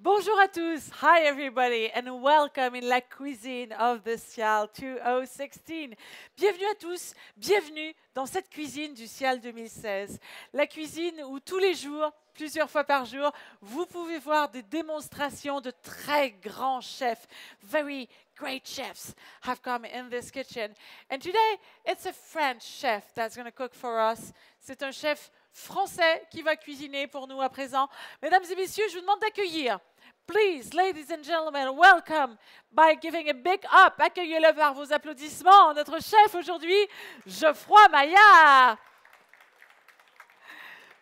Bonjour à tous. Hi everybody and welcome in la cuisine of the Cial 2016. Bienvenue à tous, bienvenue dans cette cuisine du Cial 2016. La cuisine où tous les jours, plusieurs fois par jour, vous pouvez voir des démonstrations de très grands chefs. Very great chefs have come in this kitchen. And today it's a French chef that's going to cook for us. C'est un chef français qui va cuisiner pour nous à présent. Mesdames et messieurs, je vous demande d'accueillir. Please, ladies and gentlemen, welcome by giving a big up. Accueillez-le par vos applaudissements. Notre chef aujourd'hui, Geoffroy Maillard.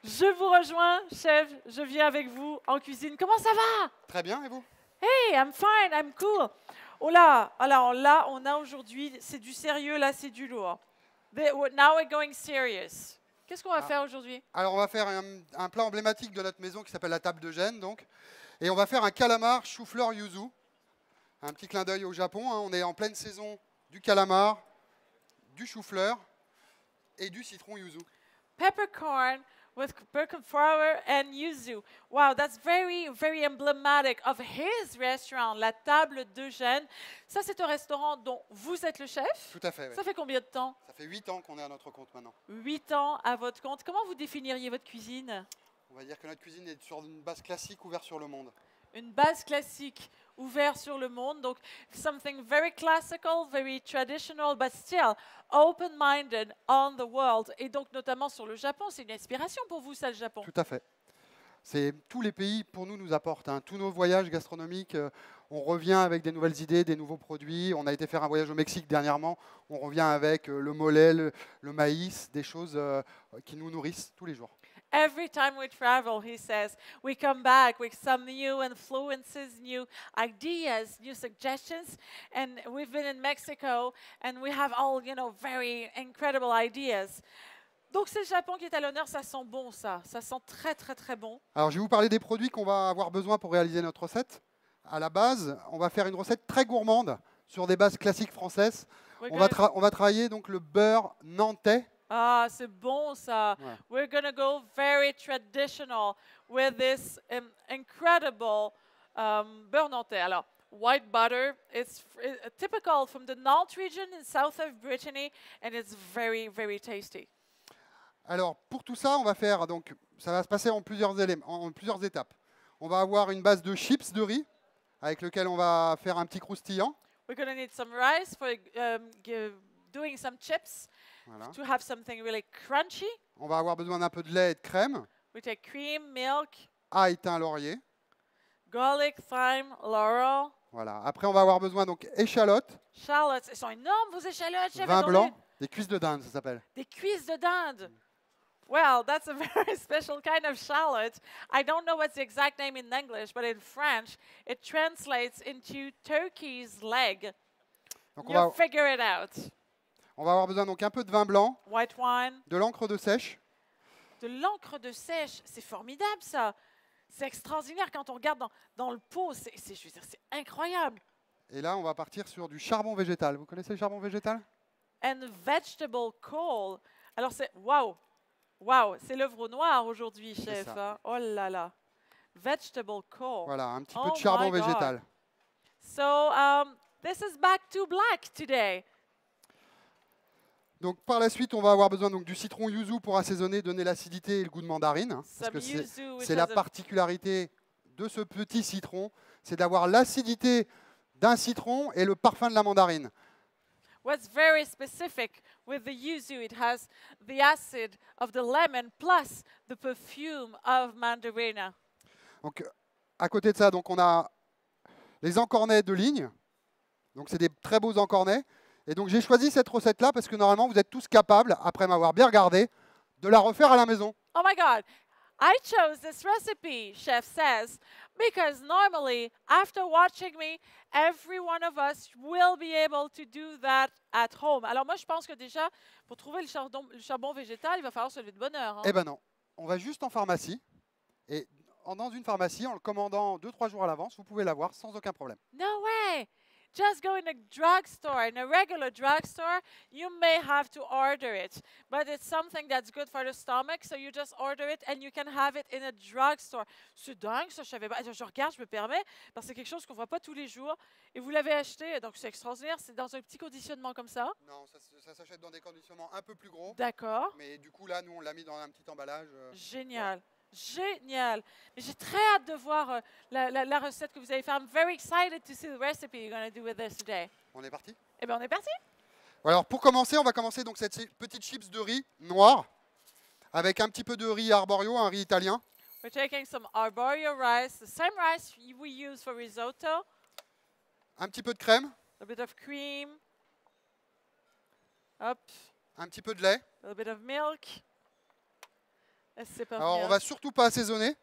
Je vous rejoins, chef. Je viens avec vous en cuisine. Comment ça va? Très bien, et vous? Hey, I'm fine, I'm cool. Oh là, alors là, on a aujourd'hui, c'est du sérieux, là, c'est du lourd. Now we're going serious. Qu'est-ce qu'on va faire aujourd'hui? Alors, on va faire un plat emblématique de notre maison qui s'appelle la table de Gênes, donc. Et on va faire un calamar chou-fleur yuzu. Un petit clin d'œil au Japon, hein. On est en pleine saison du calamar, du chou-fleur et du citron yuzu. Peppercorn with Birkenflower and yuzu. Wow, that's very, very emblematic of his restaurant, la table de Gênes. Ça, c'est un restaurant dont vous êtes le chef. Tout à fait, oui. Ça fait combien de temps? Ça fait 8 ans qu'on est à notre compte maintenant. 8 ans à votre compte. Comment vous définiriez votre cuisine? On va dire que notre cuisine est sur une base classique ouverte sur le monde. Une base classique ouverte sur le monde, donc something very classical, very traditional, but still open-minded on the world. Et donc notamment sur le Japon, c'est une inspiration pour vous, ça, le Japon? Tout à fait. Tous les pays, pour nous apportent, hein. Tous nos voyages gastronomiques, on revient avec des nouvelles idées, des nouveaux produits. On a été faire un voyage au Mexique dernièrement. On revient avec le mollet, le maïs, des choses qui nous nourrissent tous les jours. Every time we travel, he says, we come back with some new influences, new ideas, new suggestions. And we've been in Mexico, and we have all, very incredible ideas. Donc c'est le Japon qui est à l'honneur, ça sent bon ça. Ça sent très très très bon. Alors je vais vous parler des produits qu'on va avoir besoin pour réaliser notre recette. À la base, on va faire une recette très gourmande sur des bases classiques françaises. On va travailler donc le beurre nantais. Ah, c'est bon ça. Ouais. We're going to go very traditional with this incredible beurre nantais. Alors, white butter, it's typical from the Nantes region in south of Brittany, and it's very, very tasty. Alors pour tout ça, on va faire donc ça va se passer en plusieurs étapes. On va avoir une base de chips de riz avec lequel on va faire un petit croustillant. We're going to need some rice for doing some chips. Voilà. To have something really crunchy. On va avoir besoin d'un peu de lait et de crème. We take cream, milk, Ail, thym, laurier. garlic, thyme, laurel. Voilà. Après, on va avoir besoin donc échalotes. Shallots. Elles sont énormes, vos échalotes, chef. Vin Attendez. blanc, des cuisses de dinde, ça s'appelle. Des cuisses de dinde. Well, that's a very special kind of shallot. I don't know what's the exact name in English, but in French, it translates into turkey's leg. Donc You'll figure it out. on va avoir besoin donc un peu de vin blanc, White wine. de l'encre de sèche. De l'encre de sèche. C'est formidable, ça. C'est extraordinaire quand on regarde dans le pot. Je veux dire, c'est incroyable. Et là, on va partir sur du charbon végétal. Vous connaissez le charbon végétal? And vegetable coal. Alors, c'est... Waouh! Waouh! C'est l'œuvre au noir aujourd'hui, chef. Hein? Oh là là. Vegetable coal. Voilà, un petit peu de charbon végétal. So, this is back to black today. Donc par la suite, on va avoir besoin donc du citron yuzu pour assaisonner, donner l'acidité et le goût de mandarine. Hein, parce que c'est la particularité de ce petit citron, c'est d'avoir l'acidité d'un citron et le parfum de la mandarine. What's very specific with the yuzu, it has the acid of the lemon plus the perfume of mandarina. Donc à côté de ça, donc on a les encornets de ligne. Donc c'est des très beaux encornets. Et donc j'ai choisi cette recette-là parce que normalement vous êtes tous capables, après m'avoir bien regardé, de la refaire à la maison. Oh my God, I chose this recipe, chef says, because normally after watching me, every one of us will be able to do that at home. Alors moi je pense que déjà, pour trouver le charbon végétal, il va falloir se lever de bonne heure. Hein. Eh ben non, on va juste en pharmacie. Et dans une pharmacie, en le commandant 2-3 jours à l'avance, vous pouvez l'avoir sans aucun problème. No way! just go in a drugstore, in a regular drugstore, you may have to order it. But it's something that's good for the stomach, so you just order it and you can have it in a drugstore. C'est dingue, ça, je savais pas. Je regarde, je me permets, parce que c'est quelque chose qu'on voit pas tous les jours. Et vous l'avez acheté, donc c'est extraordinaire. C'est dans un petit conditionnement comme ça. Non, ça s'achète dans des conditionnements un peu plus gros. D'accord. Mais du coup, là, nous, on l'a mis dans un petit emballage. Génial. Génial. Mais j'ai très hâte de voir la recette que vous allez faire. I'm very excited to see the recipe you're going to do with this today. On est parti? Eh bien, on est parti. Alors, pour commencer, on va commencer donc cette petite chips de riz noir avec un petit peu de riz arborio, un riz italien. We're taking some arborio rice, the same rice we use for risotto. Un petit peu de crème, A bit of cream. Hop. un petit peu de lait. A little bit of milk. A sip of Alors, on milk. va surtout pas assaisonner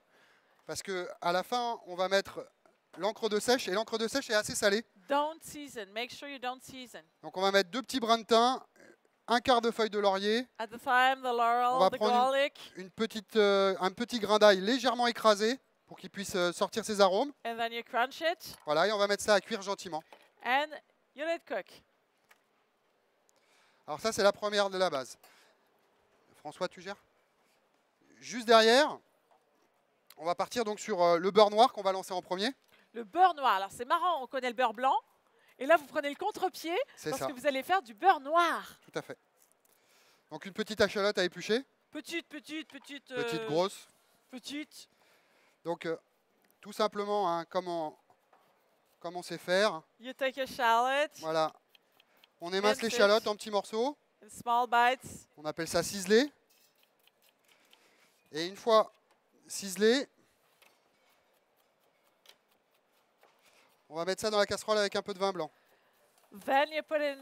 parce que à la fin, on va mettre l'encre de sèche et l'encre de sèche est assez salée. Don't season. Make sure you don't season. Donc, on va mettre 2 petits brins de thym, un quart de feuille de laurier, At the thyme, the On laurel, va the prendre garlic, un petit grain d'ail légèrement écrasé pour qu'il puisse sortir ses arômes. and then you crunch it, Voilà, et on va mettre ça à cuire gentiment. and you let it cook. Alors ça, c'est la première de la base. François, tu gères? Juste derrière, on va partir donc sur le beurre noir qu'on va lancer en premier. Le beurre noir. Alors, c'est marrant, on connaît le beurre blanc. Et là, vous prenez le contre-pied C'est parce ça, que vous allez faire du beurre noir. tout à fait. Donc une petite échalote à éplucher, Petite. petite, grosse. Petite. Donc tout simplement, hein, comme on sait faire. You take a shallot Voilà, on émince And l'échalote fish. en petits morceaux. in small bites. On appelle ça ciseler. Et une fois ciselé, on va mettre ça dans la casserole avec un peu de vin blanc. Then you put it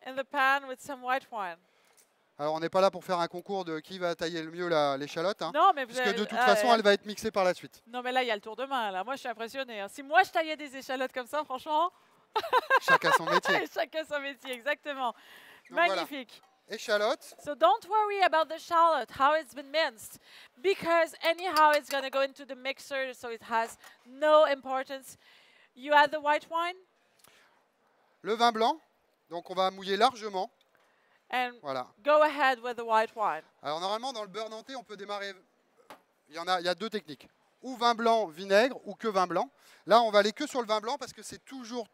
in the pan with some white wine. Alors on n'est pas là pour faire un concours de qui va tailler le mieux l'échalote, hein, Non, mais vous puisque de toute ah, façon elle va être mixée par la suite. non, mais là, il y a le tour de main. Là. Moi, je suis impressionnée. Hein. Si moi, je taillais des échalotes comme ça, franchement, Chacun son métier. chacun son métier, exactement. Donc voilà. Magnifique. Échalote, So don't worry about the shallot, how it's been minced, because anyhow it's going to go into the mixer, so it has no importance. You add the white wine, le vin blanc, donc on va mouiller largement. and Voilà. go ahead with the white wine. Alors normalement dans le beurre nantais on peut démarrer, il y a 2 techniques. Ou vin blanc, vinaigre, ou que vin blanc. Là on va aller que sur le vin blanc parce que c'est toujours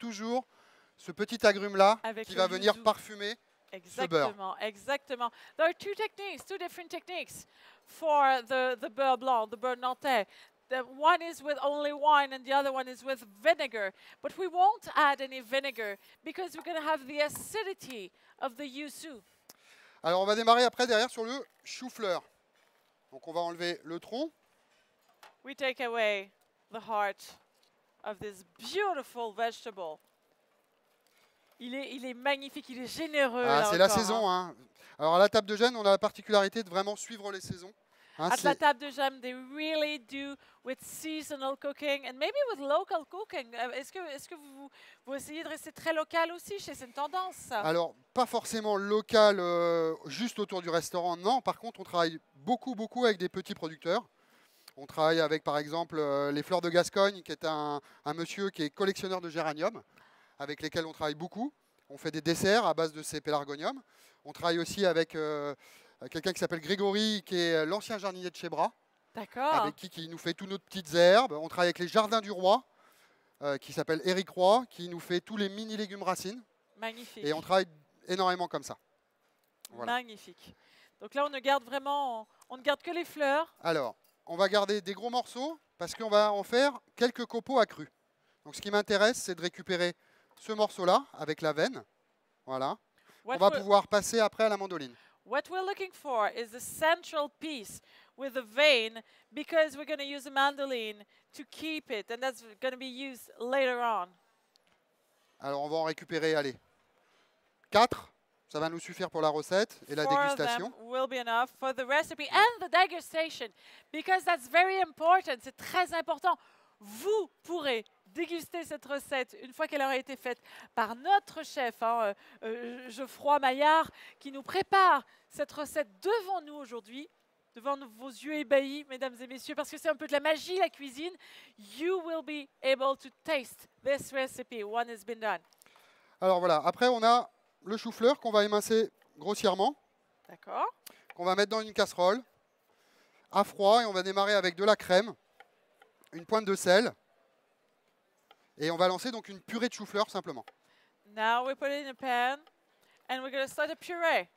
ce petit agrume là Avec qui le va venir yuzu. parfumer. Exactement, exactement. There are two different techniques for the beurre blanc, the beurre nantais. The one is with only wine and the other one is with vinegar. But we won't add any vinegar because we're going to have the acidity of the yuzu. Alors on va démarrer après derrière sur le chou-fleur. Donc on va enlever le tronc. We take away the heart of this beautiful vegetable. Il est magnifique, il est généreux. Ah, là c'est la encore, saison. hein. Hein. Alors à la table de Gênes, on a la particularité de vraiment suivre les saisons. Hein, At la c'est- table de Gênes, they really do with seasonal cooking and maybe with local cooking. Est-ce que vous essayez de rester très local aussi? C'est une tendance, ça. Alors, pas forcément local, juste autour du restaurant, non. Par contre, on travaille beaucoup avec des petits producteurs. On travaille avec, par exemple, les Fleurs de Gascogne, qui est un monsieur qui est collectionneur de géranium, avec lesquels on travaille beaucoup. On fait des desserts à base de ces pélargoniums. On travaille aussi avec quelqu'un qui s'appelle Grégory, qui est l'ancien jardinier de chez Bras, D'accord. avec qui nous fait toutes nos petites herbes. On travaille avec les Jardins du Roi, qui s'appelle Éric Roy, qui nous fait tous les mini légumes racines. Magnifique. Et on travaille énormément comme ça. Voilà. Magnifique. Donc là, on ne garde que les fleurs. Alors, on va garder des gros morceaux parce qu'on va en faire quelques copeaux accrus. Donc ce qui m'intéresse, c'est de récupérer ce morceau-là avec la veine. Voilà. On va pouvoir passer après à la mandoline. What we're looking for is the central piece with the vein because we're going to use a mandoline to keep it and that's going to be used later on. Alors on va en récupérer, allez, 4. Ça va nous suffire pour la recette et la 4 of dégustation. them will be enough for the recipe and the degustation because that's very important. C'est très important. Vous pourrez déguster cette recette une fois qu'elle aura été faite par notre chef, Geoffroy Maillard, qui nous prépare cette recette devant nous aujourd'hui, devant vos yeux ébahis, mesdames et messieurs, parce que c'est un peu de la magie, la cuisine. You will be able to taste this recipe when it's been done. Alors voilà, après on a le chou-fleur qu'on va émincer grossièrement, D'accord. qu'on va mettre dans une casserole à froid et on va démarrer avec de la crème, une pointe de sel et on va lancer donc une purée de chou-fleur simplement. Now we put it in a pan and we're going to start a puree.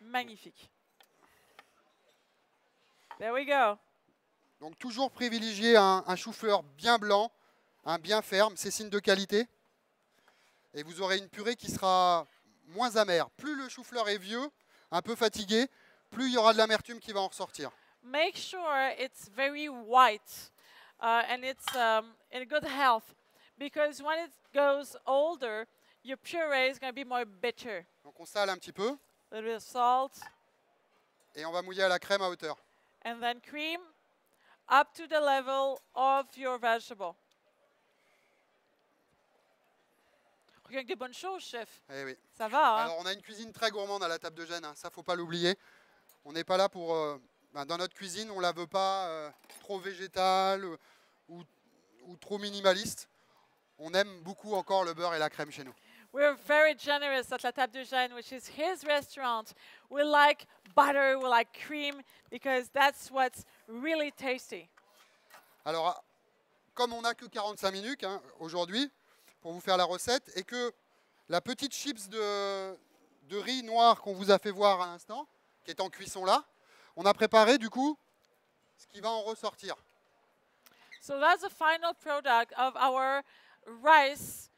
Magnifique. There we go. Donc toujours privilégier un chou-fleur bien blanc, un bien ferme, c'est signe de qualité. Et vous aurez une purée qui sera moins amère. Plus le chou-fleur est vieux, un peu fatigué, plus il y aura de l'amertume qui va en ressortir. Make sure it's very white and it's in good health, because when it goes older, your puree is going to be more bitter. Donc on sale un petit peu A little bit of salt et on va mouiller à la crème à hauteur. and then cream up to the level of your vegetable. Regarde des bonnes choses, chef. Eh oui. Ça va, hein? Alors on a une cuisine très gourmande à la table de Gênes, hein, ça faut pas l'oublier. On n'est pas là pour... dans notre cuisine, on la veut pas trop végétale ou trop minimaliste. On aime beaucoup encore le beurre et la crème chez nous. We're very generous at La Table de Gênes, which is his restaurant. We like butter, we like cream, because that's what's really tasty. Alors, comme on n'a que 45 minutes hein, aujourd'hui pour vous faire la recette, et que la petite chips de riz noir qu'on vous a fait voir à l'instant, qui est en cuisson là, on a préparé du coup ce qui va en ressortir. So that's the final product of our rice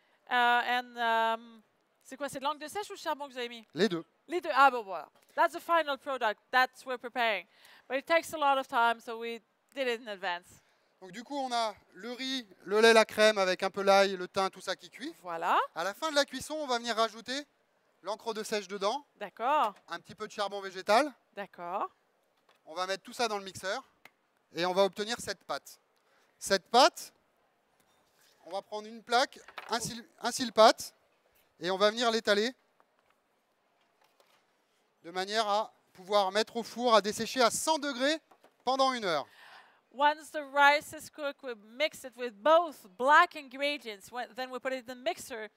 c'est quoi, c'est de l'angle de sèche ou le charbon que vous avez mis? Les deux. Les deux. Ah, bon, voilà. That's the final product. That's what we're preparing. But it takes a lot of time, so we did it in advance. Donc du coup, on a le riz, le lait, la crème avec un peu l'ail, le thym, tout ça qui cuit. Voilà. À la fin de la cuisson, on va venir rajouter l'encre de sèche dedans, D'accord. un petit peu de charbon végétal. D'accord. On va mettre tout ça dans le mixeur et on va obtenir cette pâte. Cette pâte, on va prendre une plaque, un cile-pâte et on va venir l'étaler de manière à pouvoir mettre au four à dessécher à 100 degrés pendant 1 heure. Once the rice is cooked, we mix it with both black ingredients. Then we put it in the mixer,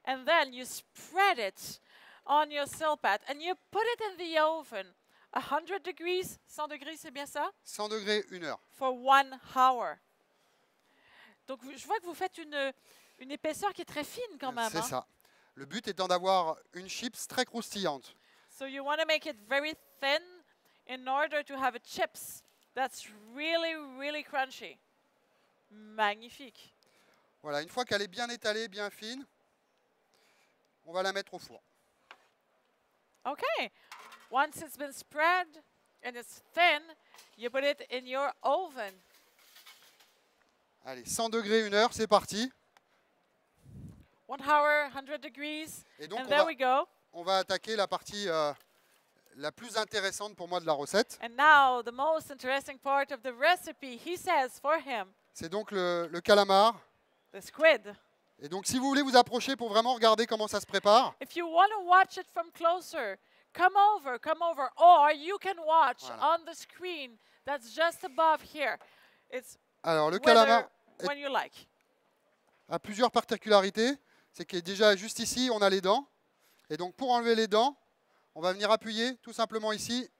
and then you spread it on your silpat, and you put it in the oven. 100 degrees, 100 degrés, c'est bien ça? 100 degrés, 1 heure. For 1 hour. Donc je vois que vous faites une épaisseur qui est très fine quand même. C'est hein? ça. Le but étant d'avoir une chips très croustillante. So you want to make it very thin in order to have a chips that's really, really crunchy. Magnifique. Voilà, une fois qu'elle est bien étalée, bien fine, on va la mettre au four. Okay. Once it's been spread and it's thin, you put it in your oven. Allez, 100 degrés, 1 heure, c'est parti. 1 hour, 100 degrees, Et donc, and there we go. on va attaquer la partie la plus intéressante pour moi de la recette. And now, the most interesting part of the recipe, he says for him, C'est donc le calamar. the squid. Et donc, si vous voulez vous approcher pour vraiment regarder comment ça se prépare, If you want to watch it from closer, come over, or you can watch Voilà. on the screen that's just above here. It's alors le whether, calamar when you like. a plusieurs particularités. C'est que déjà juste ici, on a les dents. Et donc, pour enlever les dents, on va venir appuyer tout simplement ici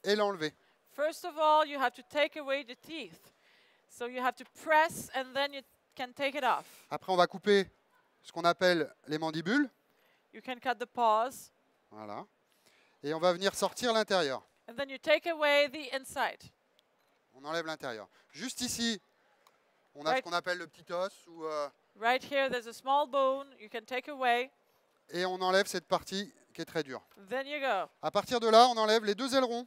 et l'enlever. First of all, you have to take away the teeth. So you have to press and then you can take it off. Après, on va couper ce qu'on appelle les mandibules. You can cut the paws Voilà. Et on va venir sortir l'intérieur. and then you take away the inside. On enlève l'intérieur. Juste ici, on a Right. ce qu'on appelle le petit os. Right here, there's a small bone you can take away. Et on enlève cette partie qui est très dure. Then you go. À partir de là, on enlève les 2 ailerons,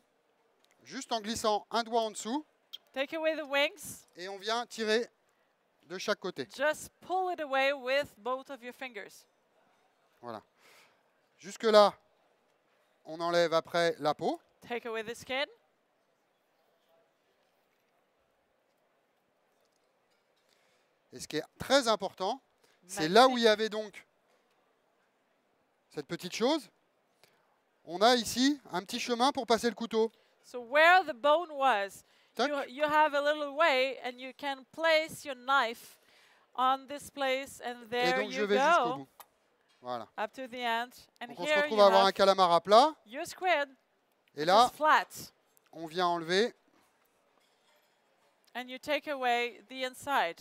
juste en glissant un doigt en dessous. Take away the wings. Et on vient tirer de chaque côté. Just pull it away with both of your fingers. Voilà. Jusque-là, on enlève après la peau. Take away the skin. Et ce qui est très important, c'est là où il y avait donc cette petite chose. On a ici un petit chemin pour passer le couteau. So where the bone was, tac. you have a little way and you can place your knife on this place and Et there donc je you vais jusqu'au go bout. Voilà. up to the end. And Donc on se here retrouve you à avoir un have calamar à plat. your squid, Et which là, is flat. on vient enlever. And you take away the inside.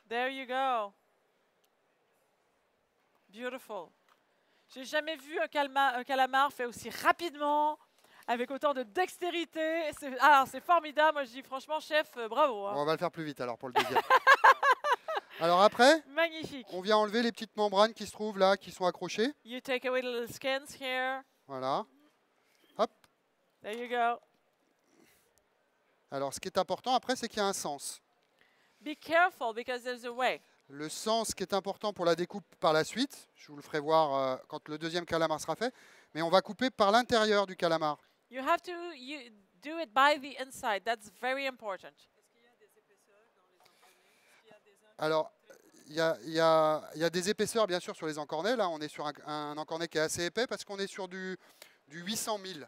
There you go. Beautiful. J'ai jamais vu un calamar fait aussi rapidement, avec autant de dextérité. Alors c'est formidable. Moi je dis franchement, chef, bravo. Hein. Bon, on va le faire plus vite alors pour le deuxième. Alors après, Magnifique. on vient enlever les petites membranes qui se trouvent là, qui sont accrochées. You take away the little skins here. Voilà. Hop. There you go. Alors ce qui est important après, c'est qu'il y a un sens. Be careful because there's a way. Le sens qui est important pour la découpe par la suite, je vous le ferai voir quand le deuxième calamar sera fait, mais on va couper par l'intérieur du calamar. You have to do it by the inside. That's very important. Alors, il y a des épaisseurs bien sûr sur les encornets. Là, on est sur un encornet qui est assez épais parce qu'on est sur du 800 000.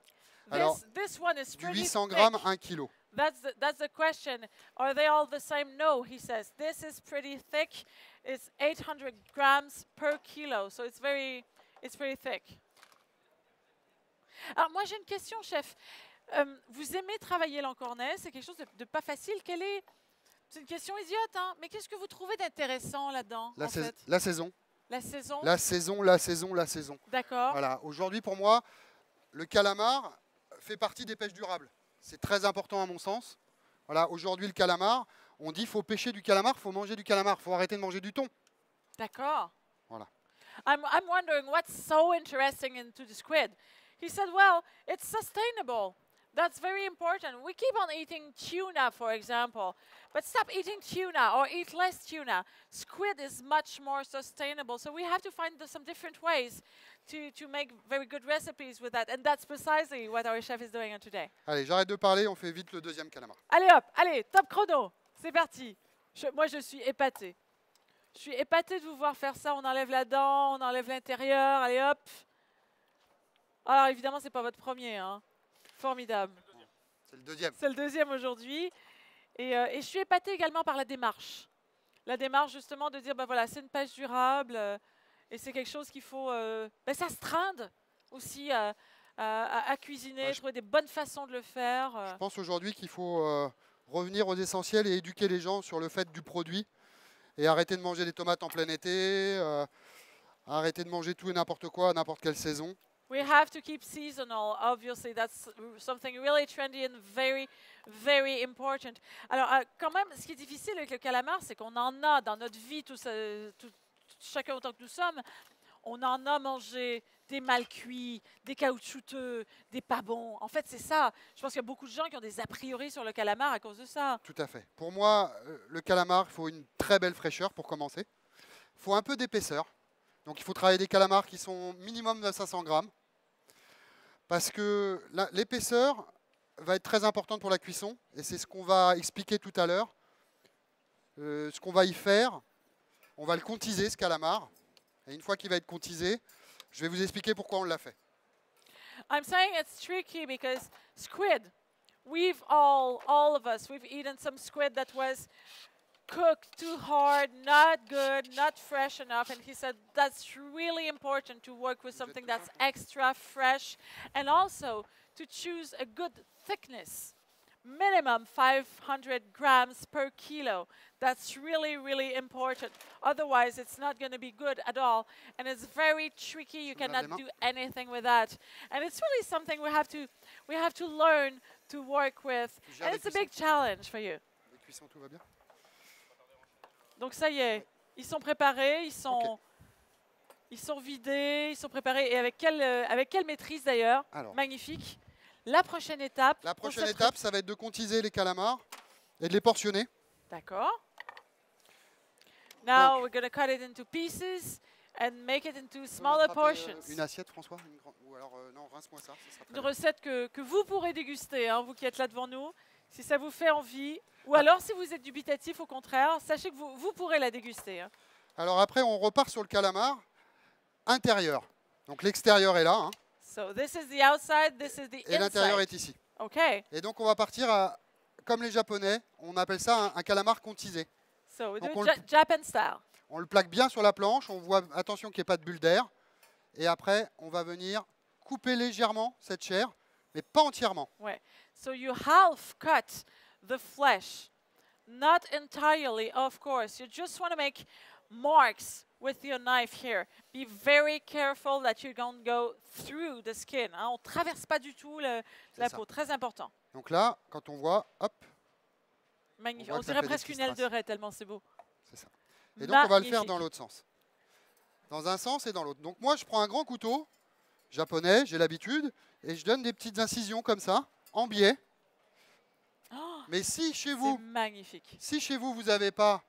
Alors, This one is du pretty 800 thick. grammes, 1 kilo. That's the question. Are they all the same? No, he says. This is pretty thick. It's 800 grams per kilo, so it's very thick. Alors moi j'ai une question, chef. Vous aimez travailler l'encornet, c'est quelque chose de pas facile. C'est une question idiote, hein, mais qu'est-ce que vous trouvez d'intéressant là-dedans La en fait saison. La saison. La saison, la saison, la saison. D'accord. Voilà. Aujourd'hui, pour moi, le calamar fait partie des pêches durables. C'est très important à mon sens. Voilà. Aujourd'hui, le calamar, on dit qu'il faut pêcher du calamar, il faut manger du calamar, il faut arrêter de manger du thon. D'accord. Voilà. I'm wondering what's so interesting into the squid. He said, well, it's sustainable. That's very important. We keep on eating tuna, for example, but stop eating tuna or eat less tuna. Squid is much more sustainable, so we have to find some different ways to make very good recipes with that, and that's precisely what our chef is doing today. Allez, j'arrête de parler, on fait vite le deuxième calamar. Allez hop, allez, top chrono, c'est parti. Moi, je suis épatée. Je suis épatée de vous voir faire ça. On enlève la dent, on enlève l'intérieur, allez hop. Alors évidemment, c'est pas votre premier, hein. Formidable. C'est le deuxième. C'est le deuxième aujourd'hui. Et je suis épatée également par la démarche. La démarche justement de dire, ben voilà, c'est une pêche durable et c'est quelque chose qu'il faut s'astreindre aussi à cuisiner, Ouais, trouver des bonnes façons de le faire. Je pense aujourd'hui qu'il faut revenir aux essentiels et éduquer les gens sur le fait du produit et arrêter de manger des tomates en plein été, arrêter de manger tout et n'importe quoi à n'importe quelle saison. We have to keep seasonal, obviously. That's something really trendy and very, very important. Alors, quand même, ce qui est difficile avec le calamar, c'est qu'on en a dans notre vie, chacun autant que nous sommes, on en a mangé des mal cuits, des caoutchouteux, des pas bons. En fait, c'est ça. Je pense qu'il y a beaucoup de gens qui ont des a priori sur le calamar à cause de ça. Tout à fait. Pour moi, le calamar, il faut une très belle fraîcheur pour commencer. Il faut un peu d'épaisseur. Donc il faut travailler des calamars qui sont minimum de 500 grammes. Parce que l'épaisseur va être très importante pour la cuisson. Et c'est ce qu'on va expliquer tout à l'heure. Ce qu'on va y faire, on va le contiser, ce calamar. Et une fois qu'il va être contisé, je vais vous expliquer pourquoi on l'a fait. I'm saying it's tricky because squid, all of us, we've eaten some squid that was cooked too hard, not good, not fresh enough. And he said that's really important to work with something that's extra fresh and also to choose a good thickness. Minimum 500 grams per kilo. That's really, really important. Otherwise, it's not going to be good at all. And it's very tricky. You cannot do anything with that. And it's really something we have to learn to work with. And it's a big challenge for you. Les cuissons, tout va bien ? Donc ça y est, ils sont préparés, ils sont vidés, ils sont préparés. Et avec quelle maîtrise d'ailleurs. Magnifique. La prochaine étape. La prochaine étape, ça va être de contiser les calamars et de les portionner. D'accord. Now we're going to cut it into pieces and make it into smaller portions. Une assiette, François, ou alors non, rince-moi ça. Une recette que vous pourrez déguster, hein, vous qui êtes là devant nous, si ça vous fait envie. Ou alors, si vous êtes dubitatif, au contraire, sachez que vous pourrez la déguster. Hein. Alors après, on repart sur le calamar intérieur. Donc l'extérieur est là. Hein. So this is the outside, this is the inside. Et l'intérieur est ici. Okay. Et donc on va partir comme les Japonais, on appelle ça un calamar contisé. So we Donc do on it Japan style. On le plaque bien sur la planche, on voit, attention qu'il n'y ait pas de bulle d'air. Et après, on va venir couper légèrement cette chair, mais pas entièrement. Ouais. So you half cut the flesh, not entirely, of course. You just want to make marks with your knife here. Be very careful that you don't go through the skin. Hein, on ne traverse pas du tout la ça. peau, très important. Donc là, quand on voit, hop, Magnifique. On voit On que ça dirait fait des presque une petites aile de raie, tellement c'est beau. c'est ça. Et donc on va le faire Magnifique. dans l'autre sens. Dans un sens et dans l'autre. Donc moi, je prends un grand couteau japonais, j'ai l'habitude, et je donne des petites incisions comme ça, en biais. Oh, Mais si chez c'est vous, magnifique. si chez vous, vous n'avez pas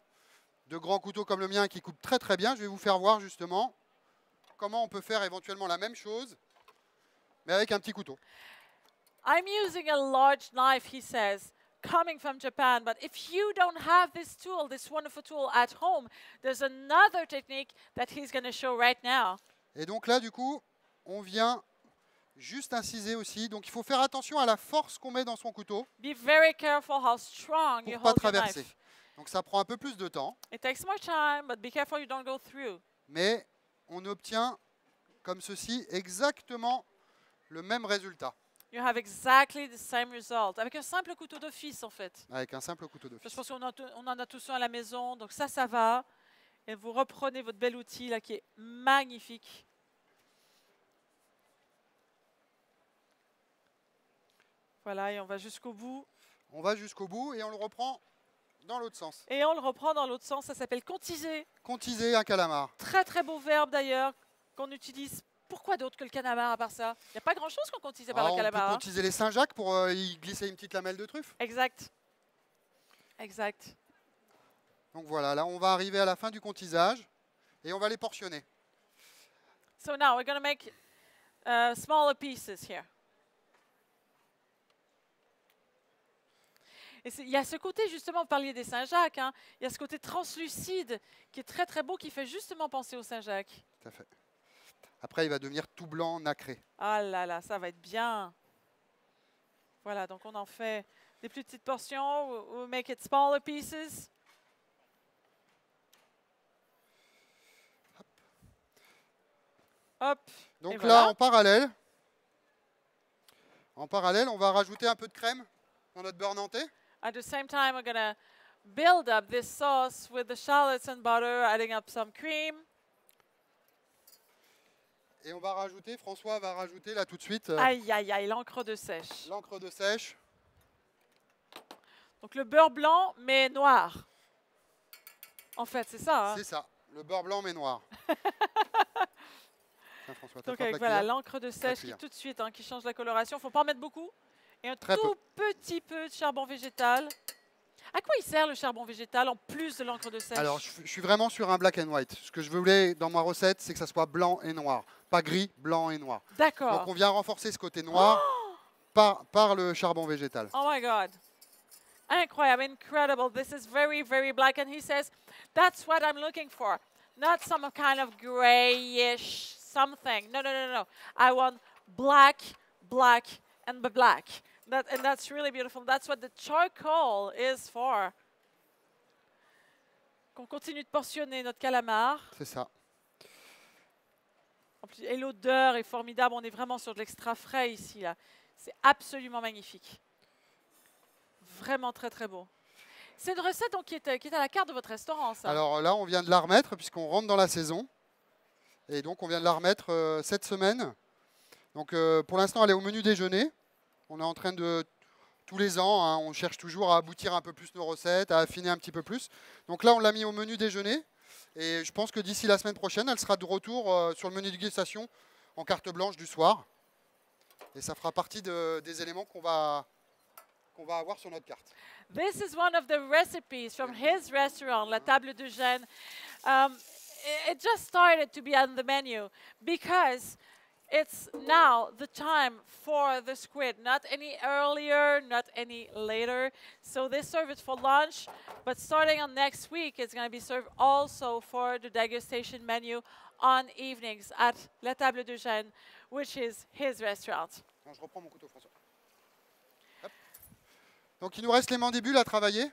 de grands couteaux comme le mien qui coupe très très bien, je vais vous faire voir justement comment on peut faire éventuellement la même chose, mais avec un petit couteau. I'm using a large knife, he says, coming from Japan. But if you don't have this tool, this wonderful tool at home, there's another technique that he's going to show right now. Et donc là, du coup, on vient juste inciser aussi. Donc il faut faire attention à la force qu'on met dans son couteau Be very careful how strong you pour pas hold your traverser. knife. Donc ça prend un peu plus de temps, It takes more time, but be careful you don't go through. mais on obtient comme ceci exactement le même résultat You have exactly the same result. Avec un simple couteau d'office, en fait. avec un simple couteau Je d'office. pense qu'on on en a tous un à la maison, donc ça va. Et vous reprenez votre bel outil là qui est magnifique. Voilà, et on va jusqu'au bout. On va jusqu'au bout et on le reprend dans l'autre sens. Et on le reprend dans l'autre sens, ça s'appelle contiser. Contiser un calamar. Très très beau verbe d'ailleurs, qu'on utilise. Pourquoi d'autre que le calamar à part ça? Il n'y a pas grand chose qu'on contise par Ah, le on peut calamar. Hein. contiser les Saint-Jacques pour y glisser une petite lamelle de truffe. Exact. Exact. Donc voilà, là on va arriver à la fin du contisage et on va les portionner. So now we're going to make smaller pieces here. Et il y a ce côté, justement, vous parliez des Saint-Jacques, hein, il y a ce côté translucide qui est très très beau, qui fait justement penser au Saint-Jacques. Tout à fait. Après, il va devenir tout blanc, nacré. Ah là là, ça va être bien. Voilà, donc on en fait des plus petites portions. We'll make it smaller pieces. Hop. Donc Et là, voilà. en parallèle, on va rajouter un peu de crème dans notre beurre nantais. At the same time, we're going to build up this sauce with the shallots and butter, adding up some cream. Et on va rajouter, François va rajouter là tout de suite Aïe, aïe, aïe, l'encre de sèche. l'encre de sèche. Donc le beurre blanc, mais noir. En fait, c'est ça. Hein. C'est ça, le beurre blanc mais noir. Tiens, François, Donc t'attrapes avec la voilà, cuillère. l'encre de sèche qui cuillère. tout de suite, hein, qui change la coloration. Il ne faut pas en mettre beaucoup. Et un Très tout petit peu de charbon végétal. À quoi il sert le charbon végétal en plus de l'encre de sèche? Alors, je suis vraiment sur un black and white. Ce que je voulais dans ma recette, c'est que ça soit blanc et noir. Pas gris, blanc et noir. Donc D'accord. on vient renforcer ce côté noir par le charbon végétal. Oh my God. Incroyable, incredible. This is very, very black. And he says, that's what I'm looking for. Not some kind of grayish something. No, no, no, no. I want black, black, and black. And that's really beautiful. That's what the charcoal is for. On continue de portionner notre calamar. C'est ça. En plus, et l'odeur est formidable. On est vraiment sur de l'extra frais ici. Là. C'est absolument magnifique. Vraiment très, très beau. C'est une recette donc, qui est à la carte de votre restaurant, ça. Alors là, on vient de la remettre puisqu'on rentre dans la saison. Et donc, on vient de la remettre cette semaine. Donc, pour l'instant, elle est au menu déjeuner. On est en train de, tous les ans, hein, on cherche toujours à aboutir un peu plus nos recettes, à affiner un petit peu plus. Donc là, on l'a mis au menu déjeuner. Et je pense que d'ici la semaine prochaine, elle sera de retour sur le menu dégustation en carte blanche du soir. Et ça fera partie des éléments qu'on va avoir sur notre carte. This is one of the recipes from his restaurant, La Table de Gênes. It just started to be on the menu because it's now the time for the squid, not any earlier, not any later. So they serve it for lunch, but starting on next week, it's going to be served also for the degustation menu on evenings at La Table de Gênes, which is his restaurant. Je reprends mon couteau, François. Donc il nous reste les mandibules à travailler.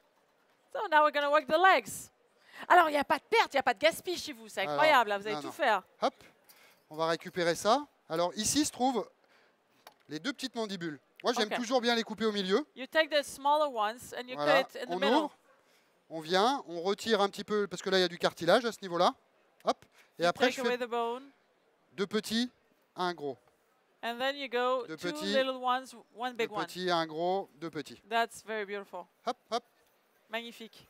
So now we're going to work the legs. Alors, il n'y a pas de perte, il n'y a pas de gaspillage chez vous. C'est Alors, incroyable, là, vous allez non, tout non. faire. Hop, on va récupérer ça. Alors ici se trouvent les deux petites mandibules. Moi, j'aime Ok. toujours bien les couper au milieu. You take the smaller ones and you Voilà, cut it in the on middle. ouvre, on vient, on retire un petit peu, parce que là, il y a du cartilage à ce niveau-là. Hop, et You après, take je away fais the bone. deux petits, un gros. And then you go Deux two petits. little ones, one Deux big one. petits, un gros, deux petits. That's very beautiful. Hop, hop. Magnifique.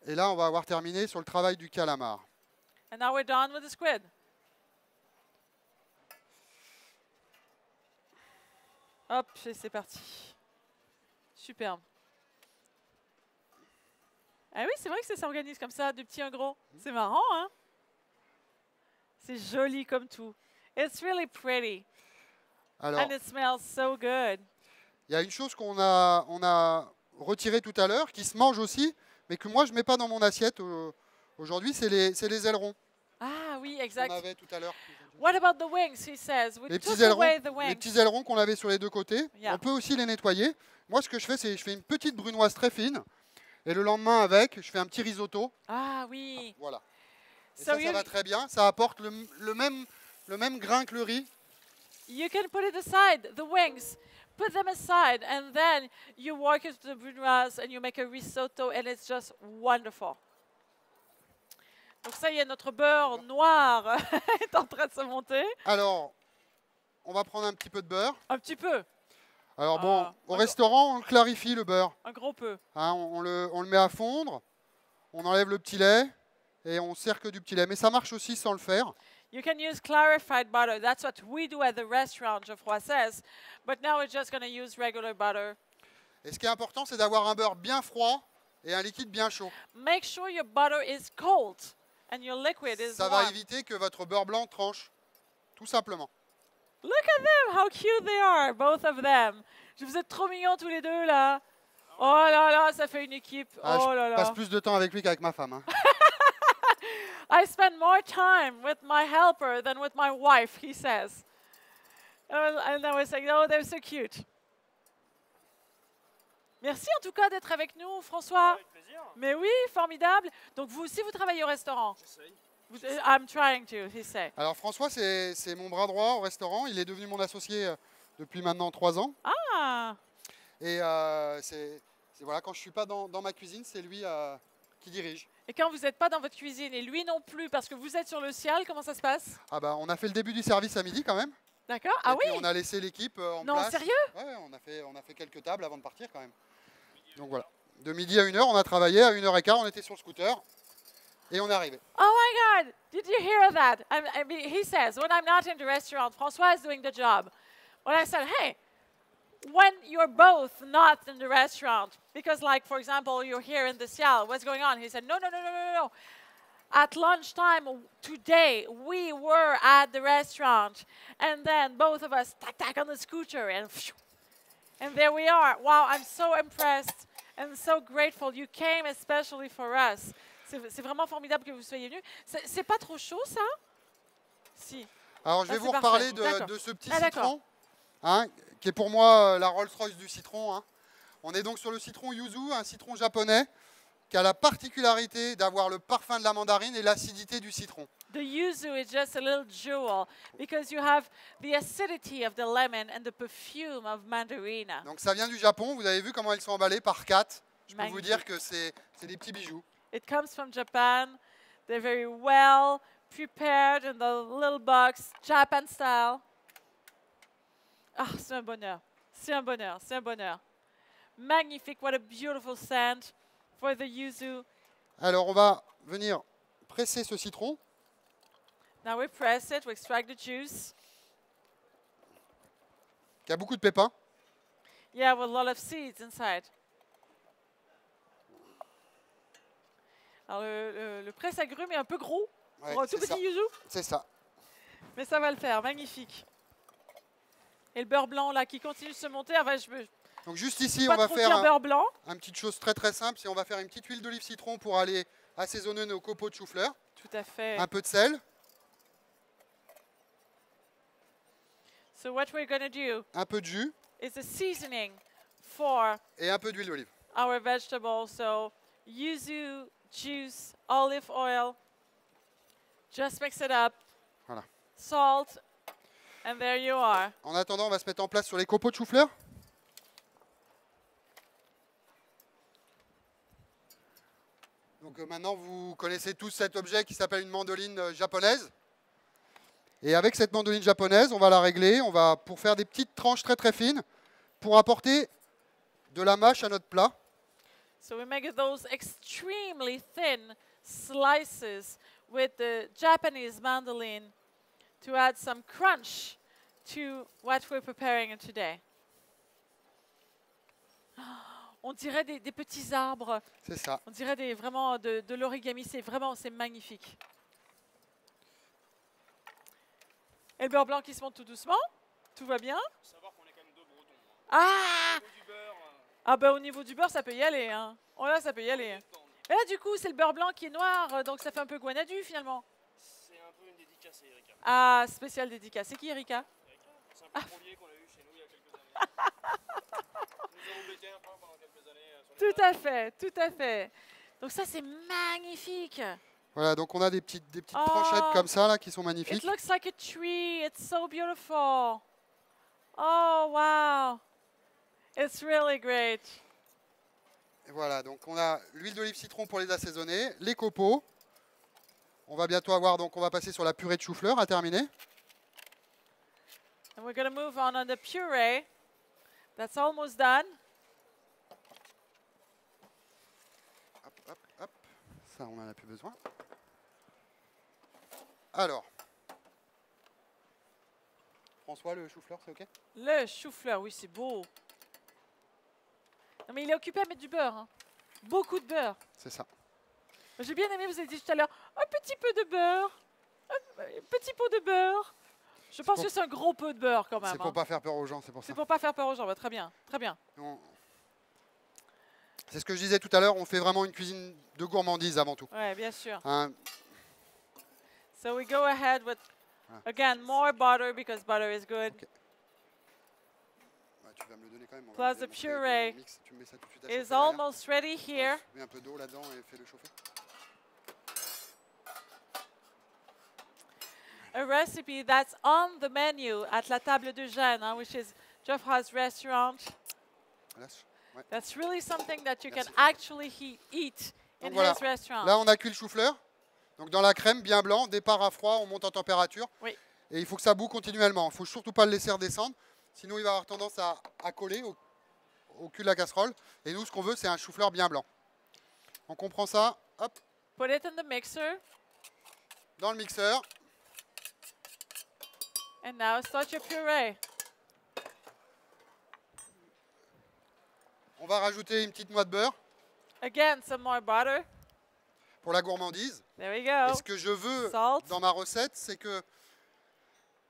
Et là, on va avoir terminé sur le travail du calamar. And now we're done with the squid. Hop, et c'est parti. Superbe. Ah oui, c'est vrai que ça s'organise comme ça, de petits en gros. C'est marrant, hein? C'est joli comme tout. It's really pretty. Alors, And it smells so good. il y a une chose on a retirée tout à l'heure, qui se mange aussi, mais que moi, je ne mets pas dans mon assiette aujourd'hui, c'est les ailerons Ah oui, qu'on exact. avait tout à l'heure. What about the wings, he says? We Les took petits away the ailerons, les wings. petits ailerons qu'on avait sur les deux côtés, Yeah. on peut aussi les nettoyer. Moi, ce que je fais, c'est je fais une petite brunoise très fine, et le lendemain avec, je fais un petit risotto. Ah oui. Voilà. Et So ça va très bien. Ça apporte le même grain que le riz. you can put it aside, the wings. Put them aside, and then you work it to the brunoise and you make a risotto, and it's just wonderful. Donc ça y est, notre beurre noir est en train de se monter. Alors, on va prendre un petit peu de beurre. Un petit peu, Alors bon, Ah, au un restaurant, on le clarifie le beurre. un gros peu. Hein, on le met à fondre, on enlève le petit lait et on sert que du petit lait. Mais ça marche aussi sans le faire. You can use clarified butter. That's what we do at the restaurant, Geoffroy says. But now we're just going to use regular butter. Et ce qui est important, c'est d'avoir un beurre bien froid et un liquide bien chaud. Make sure your butter is cold and your liquid is Ça va warm. éviter que votre beurre blanc tranche, tout simplement. Look at them, how cute they are, both of them. Vous êtes trop mignons tous les deux là. Oh là là, ça fait une équipe. Ah, Oh là je là. passe plus de temps avec lui qu'avec ma femme. Hein. I spend more time with my helper than with my wife, he says. And I was like, oh, they're so cute. Merci en tout cas d'être avec nous, François. Avec plaisir. Mais oui, formidable. Donc vous aussi, vous travaillez au restaurant. J'essaye. I'm trying to, he said. Alors François, c'est mon bras droit au restaurant. Il est devenu mon associé depuis maintenant 3 ans. Ah, Et voilà, quand je ne suis pas dans ma cuisine, c'est lui qui dirige. et quand vous n'êtes pas dans votre cuisine, et lui non plus, parce que vous êtes sur le ciel, comment ça se passe? Ah bah, on a fait le début du service à midi quand même. D'accord? Et Ah puis oui? on a laissé l'équipe en Non, place. sérieux? Ouais, on a fait quelques tables avant de partir quand même. Donc voilà. De midi à 1h, on a travaillé. À 1h15, on était sur le scooter. Et on est arrivé. Oh my God! Did you hear that? I mean, he says, when I'm not in the restaurant, François is doing the job. When I said, hey, when you're both not in the restaurant, because like, for example, you're here in the Ciel, what's going on? He said, no. At lunchtime today, we were at the restaurant, and then both of us tack on the scooter, and there we are. Wow, I'm so impressed and so grateful. You came especially for us. C'est vraiment formidable que vous soyez venus. C'est pas trop chaud, ça? Si. Alors je vais Ah, vous c'est reparler parfait. de ce petit Ah, d'accord. citron, hein, qui est pour moi la Rolls-Royce du citron. Hein. On est donc sur le citron yuzu, un citron japonais qui a la particularité d'avoir le parfum de la mandarine et l'acidité du citron. The yuzu is just a little jewel because you have the acidity of the lemon and the perfume of mandarina. Donc ça vient du Japon, vous avez vu comment ils sont emballés par 4. Je peux vous Magnifique. dire que c'est des petits bijoux. It comes from Japan. They're very well prepared in the little box, Japan style. Ah, c'est un bonheur. C'est un bonheur. C'est un bonheur. Magnifique. What a beautiful scent for the yuzu. Alors on va venir presser ce citron. Now we press it, we extract the juice. Qui a beaucoup de pépins. Yeah, with a lot of seeds inside. Alors le presse-agrumes est un peu gros Ouais, pour un tout c'est ça. petit yuzu, C'est ça. mais ça va le faire. Magnifique. Et le beurre blanc là qui continue de se monter. Enfin, je veux Donc juste ici, pas on va trop faire dire beurre blanc. une petite chose très très simple, c'est on va faire une petite huile d'olive citron pour aller assaisonner nos copeaux de chou-fleur. Tout à fait. Un peu de sel, So what we're going to do un peu de jus. is a seasoning for et un peu d'huile d'olive. our vegetables. So yuzu juice, olive oil. Just mix it up. Voilà. Salt. And there you are. En attendant, on va se mettre en place sur les copeaux de chou-fleur. Donc maintenant, vous connaissez tous cet objet qui s'appelle une mandoline japonaise. Et avec cette mandoline japonaise, on va la régler. On va pour faire des petites tranches très très fines pour apporter de la mâche à notre plat. So we make those extremely thin slices with the Japanese mandolin to add some crunch to what we're preparing today. On dirait des petits arbres, C'est ça. on dirait vraiment de l'origami, c'est magnifique. Et le beurre blanc qui se monte tout doucement, tout va bien. Faut savoir qu'on est quand même deux Bretons. Hein. Ah, Au niveau du beurre, ah bah au niveau du beurre, ça peut y aller. Hein. Oh là, ça peut y aller. Et là, du coup, c'est le beurre blanc qui est noir, donc ça fait un peu guanadu finalement. c'est un peu une dédicace à Erika. Ah, spécial dédicace. C'est qui, Erika? Erika, c'est un pétrolier qu'on a eu chez nous il y a quelques années. Nous avons embêté un peu pendant quelques années. Sur les Tout à fait, tout à fait. Donc ça, c'est magnifique. Voilà, donc on a des petites Oh. tranchettes comme ça là qui sont It magnifiques. looks like a tree. It's so beautiful. Oh, wow. It's really great. Et voilà, donc on a l'huile d'olive citron pour les assaisonner, les copeaux. On va bientôt avoir, donc on va passer sur la purée de chou-fleur à terminer. And we're going to move on the puree. That's almost done. Hop, hop, hop. Ça, on n'en a plus besoin. Alors, François, le chou-fleur, c'est OK? Le chou-fleur, oui, c'est beau. Non, mais il est occupé à mettre du beurre. Hein. Beaucoup de beurre. C'est ça. J'ai bien aimé, vous avez dit tout à l'heure, un petit peu de beurre. Un petit pot de beurre. Je pense pour- que c'est un gros peu de beurre quand même. C'est pour pas faire peur aux gens, c'est pour ça. C'est pour pas faire peur aux gens. Bah, très bien, très bien. C'est ce que je disais tout à l'heure, on fait vraiment une cuisine de gourmandise avant tout. Ouais, bien sûr. Hein, So we go ahead with, Ah. again, more butter because butter is good. Ok. tu vas me le donner quand même. on Plus va the le montrer puree avec le mix. Tu me mets ça tout de suite à Is chauffer derrière. almost ready here. Mets un peu d'eau là-dedans et fais-le chauffer. A recipe that's on the menu at La Table de Jeanne, which is Geoffrey's restaurant. Lâche. Ouais. That's really something that you can Merci. actually eat in Donc voilà. his restaurant. Là, on a cuit le chou-fleur. Donc dans la crème, bien blanc, départ à froid, on monte en température. Oui. Et il faut que ça boue continuellement. Il ne faut surtout pas le laisser redescendre. Sinon, il va avoir tendance à coller au cul de la casserole. Et nous, ce qu'on veut, c'est un chou-fleur bien blanc. Donc on prend ça, hop, Put it in the mixer. dans le mixeur. And now start your puree. On va rajouter une petite noix de beurre Again, some more butter. pour la gourmandise. There we Et go. ce que je veux Salt. dans ma recette, c'est que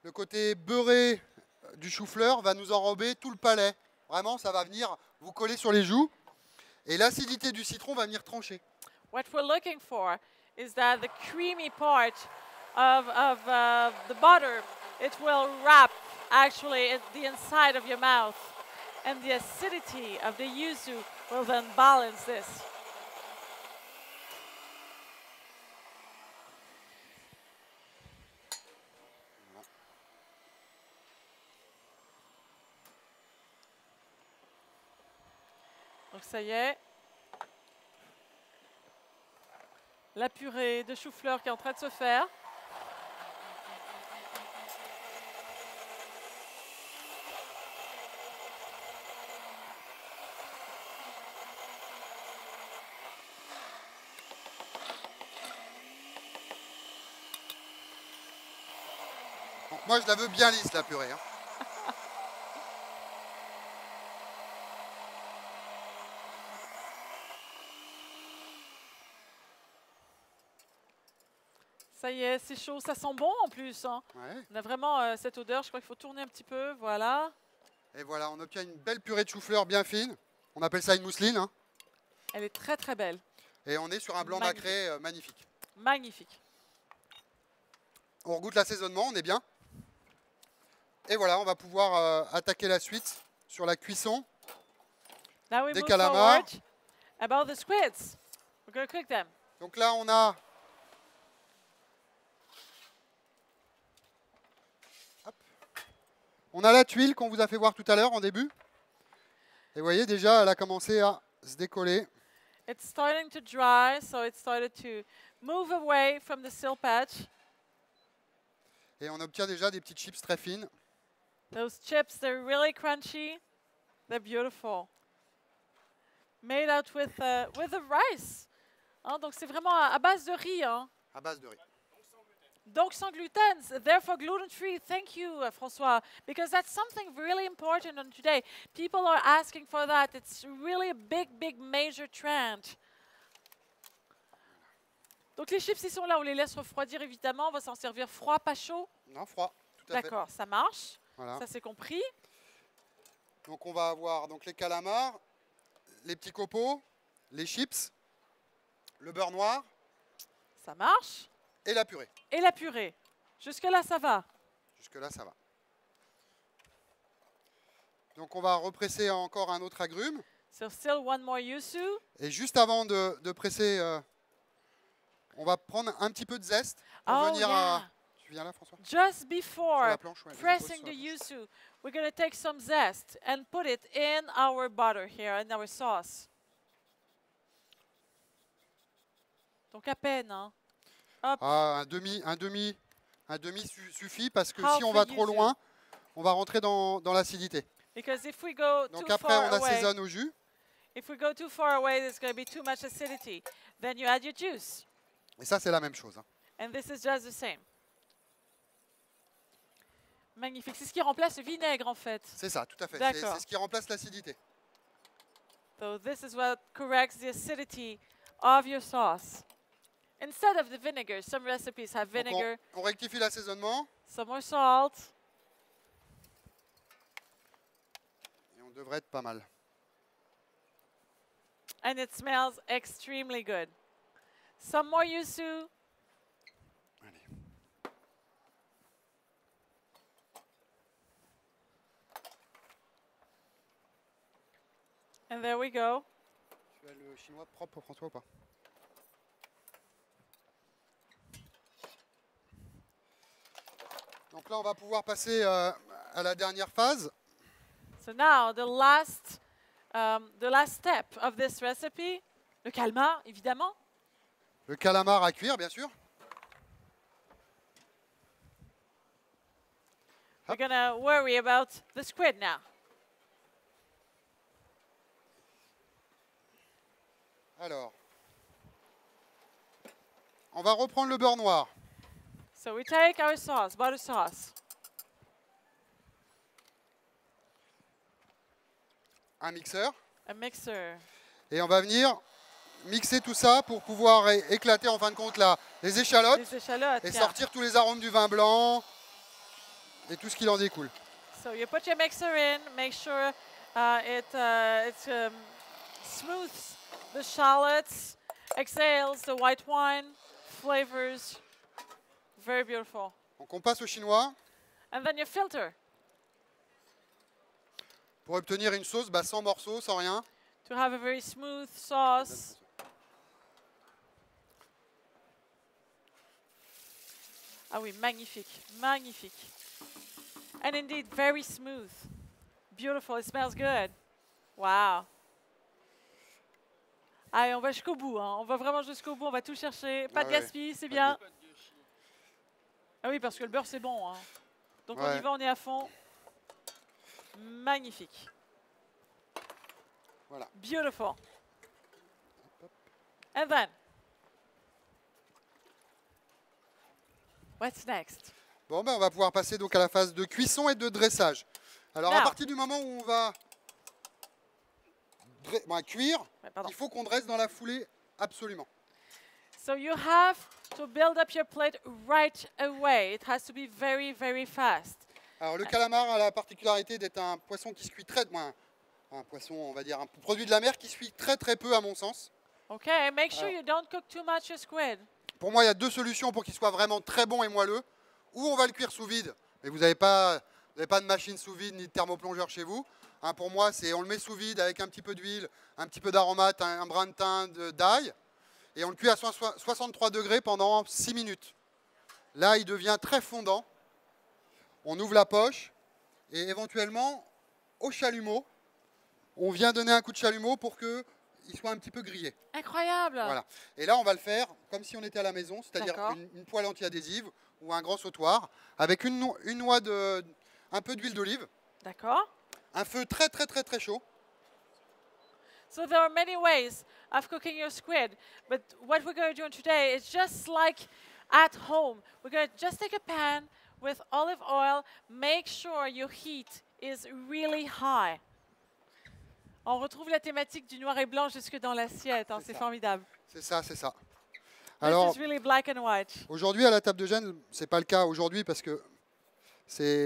le côté beurré du chou-fleur va nous enrober tout le palais. Vraiment, ça va venir vous coller sur les joues. Et l'acidité du citron va venir trancher. What we're looking for is that the creamy part of the butter, it will wrap actually at the inside of your mouth. And the acidity of the yuzu will then balance this. Donc ça y est. La purée de chou-fleur qui est en train de se faire. Donc moi, je la veux bien lisse, la purée. Hein. Ça y est, c'est chaud. Ça sent bon en plus. Hein. Ouais. On a vraiment cette odeur. Je crois qu'il faut tourner un petit peu. Voilà. Et voilà, on obtient une belle purée de chou-fleur bien fine. On appelle ça une mousseline. Hein. Elle est très très belle. Et on est sur un blanc Magnifique. nacré magnifique. Magnifique. On regoute l'assaisonnement, on est bien. Et voilà, on va pouvoir attaquer la suite sur la cuisson Now we Des move calamars. forward about the squids. We're going to cook them. Donc là, on a... Hop. On a la tuile qu'on vous a fait voir tout à l'heure en début. Et vous voyez, déjà, elle a commencé à se décoller. It's starting to dry, so it started to move away from the sill patch. Et on obtient déjà des petites chips très fines. Those chips, they're really crunchy. They're beautiful. Made out with the rice. Hein, donc c'est vraiment à base de riz. Hein. À base de riz. Donc sans gluten, therefore gluten-free. Thank you, François, because that's something really important on today. People are asking for that. It's really a big, big, major trend. Donc les chips, ils sont là, on les laisse refroidir évidemment. On va s'en servir froid, pas chaud. Non, froid, tout à fait. D'accord, ça marche. Voilà. Ça c'est compris. Donc on va avoir donc, les calamars, les petits copeaux, les chips, le beurre noir Ça marche. et la purée. Et la purée. Jusque-là, ça va. Jusque-là, ça va. Donc on va represser encore un autre agrume. So still one more yuzu. Et juste avant de presser, on va prendre un petit peu de zeste pour Oh, venir yeah. à... Tu viens là, François? Just Sur before la planche, ouais, vas-y, pose pressing sur the la planche. yuzu, we're going to take some zest and put it in our butter here, in our sauce. Donc à peine, hein. Hop. Ah, un demi suffit parce que Half si on a va trop yuzu. loin, on va rentrer dans l'acidité. Because if we go Donc too après, far on away, assaisonne au jus. if we go too far away, there's going to be too much acidity. Then you add your juice. Et ça, c'est la même chose. Hein. And this is just the same. Magnifique. C'est ce qui remplace le vinaigre, en fait. C'est ça, tout à fait. D'accord. C'est ce qui remplace l'acidité. So this is what corrects the acidity of your sauce. Instead of the vinegar, some recipes have Donc vinegar, on rectifie l'assaisonnement some more salt. et on devrait être pas mal. And it smells extremely good. Some more yuzu. Allez. And there we go. Tu as le chinois propre, François, ou pas? Donc là, on va pouvoir passer à la dernière phase. So now the last step of this recipe, le calmar, évidemment. Le calamar à cuire, bien sûr. We're gonna worry about the squid now. Alors, on va reprendre le beurre noir. So we take our sauce, butter sauce, Un mixeur. a mixer, Et on va venir mixer tout ça pour pouvoir éclater en fin de compte les échalotes les échalotes. et yeah. sortir tous les arômes du vin blanc et tout ce qui en découle. So you put your mixer in, make sure it smooths the shallots, exhales the white wine, flavors. Very beautiful. Donc on passe au chinois And then you filter pour obtenir une sauce sans morceaux, sans rien. to have a very smooth sauce. Ah oui, magnifique, magnifique. And indeed, very smooth. Beautiful, it smells good. Wow. Allez, on va jusqu'au bout, hein. On va vraiment jusqu'au bout, on va tout chercher. Pas Ah de ouais. gaspille, c'est Pas de bien. Pas de gâchis. Ah oui, parce que le beurre, c'est bon, hein. Donc on y Ouais. va, on est à fond. Magnifique. Voilà. Beautiful. And then, what's next? Bon, ben, on va pouvoir passer donc à la phase de cuisson et de dressage. Alors à Now. partir du moment où on va cuire, Ouais, pardon. il faut qu'on dresse dans la foulée absolument. So you have to build up your plate right away. It has to be very, very fast. Alors le calamar a la particularité d'être un poisson qui se cuit un poisson, on va dire, un produit de la mer qui se cuit très très peu à mon sens. Okay, make sure Alors. you don't cook too much your squid. Pour moi, il y a deux solutions pour qu'il soit vraiment très bon et moelleux. Ou on va le cuire sous vide, mais vous n'avez pas de machine sous vide ni de thermoplongeur chez vous. Hein, pour moi, on le met sous vide avec un petit peu d'huile, un petit peu d'aromate, un brin de thym, d'ail. Et on le cuit à 63 degrés pendant 6 minutes. Là, il devient très fondant. On ouvre la poche et éventuellement, au chalumeau, on vient donner un coup de chalumeau pour qu'il soit un petit peu grillé. Incroyable. Voilà. Et là, on va le faire comme si on était à la maison, c'est-à-dire D'accord. une poêle anti-adhésive ou un grand sautoir avec une noix un peu d'huile d'olive, D'accord. un feu très très très très chaud. So there are many ways of cooking your squid, but what we're going to do today is just like at home. We're going to just take a pan with olive oil, make sure your heat is really high. On retrouve la thématique du noir et blanc jusque dans l'assiette, hein, C'est c'est ça. formidable. C'est ça, c'est ça. This Alors, is really black and white. aujourd'hui, à la table de Gênes, c'est pas le cas aujourd'hui parce que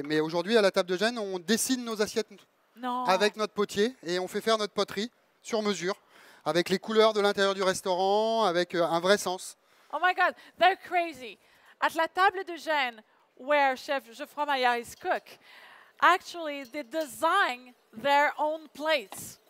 mais aujourd'hui, à la table de Gênes, on dessine nos assiettes Non. avec notre potier et on fait faire notre poterie sur mesure, avec les couleurs de l'intérieur du restaurant, avec un vrai sens. Oh my God, they're crazy. At la table de Gênes, where Chef Geoffroy Maillard is cook, actually they design their own plates.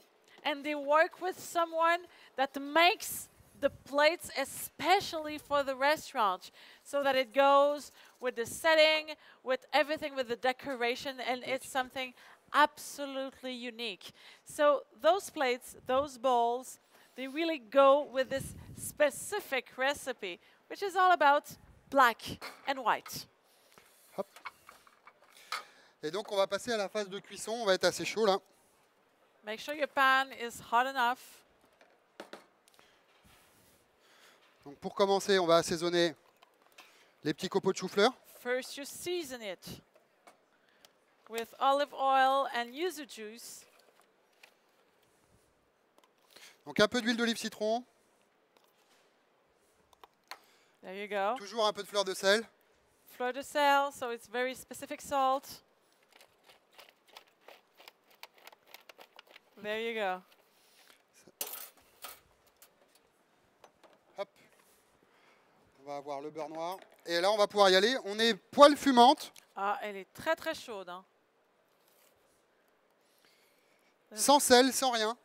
And they work with someone that makes the plates especially for the restaurant, so that it goes with the setting, with everything, with the decoration, and it's something absolutely unique. So those plates, those bowls, they really go with this specific recipe, which is all about black and white. Hop. Et donc, on va passer à la phase de cuisson. On va être assez chaud là. Make sure your pan is hot enough. Donc, pour commencer, on va assaisonner les petits copeaux de chou-fleur. First, you season it with olive oil and yuzu juice. Donc, un peu d'huile d'olive citron, There you go. toujours un peu de fleur de sel. Fleur de sel, so it's very specific salt. There you go. Hop. On va avoir le beurre noir. Et là, on va pouvoir y aller. On est poêle fumante, Ah, elle est très très chaude. Hein. sans sel, sans rien.